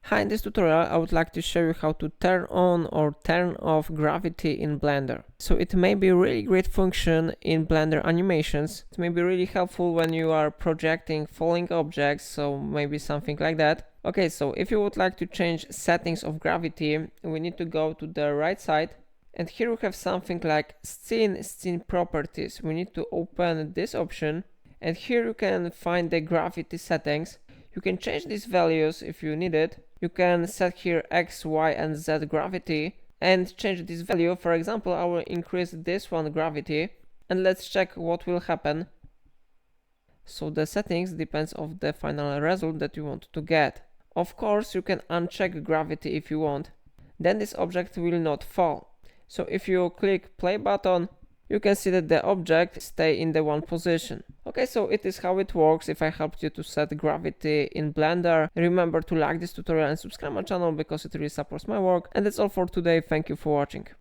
Hi, in this tutorial I would like to show you how to turn on or turn off gravity in Blender. So it may be a really great function in Blender animations. It may be really helpful when you are projecting falling objects, so maybe something like that. Okay, so if you would like to change settings of gravity, we need to go to the right side. And here we have something like scene properties. We need to open this option, and here you can find the gravity settings. You can change these values if you need it. You can set here X, Y, and Z gravity and change this value. For example, I will increase this one gravity, and let's check what will happen. So the settings depends on the final result that you want to get. Of course, you can uncheck gravity if you want. Then this object will not fall. So if you click play button, you can see that the object stay in the one position. Okay, so it is how it works. If I helped you to set gravity in Blender, remember to like this tutorial and subscribe my channel because it really supports my work. And that's all for today. Thank you for watching.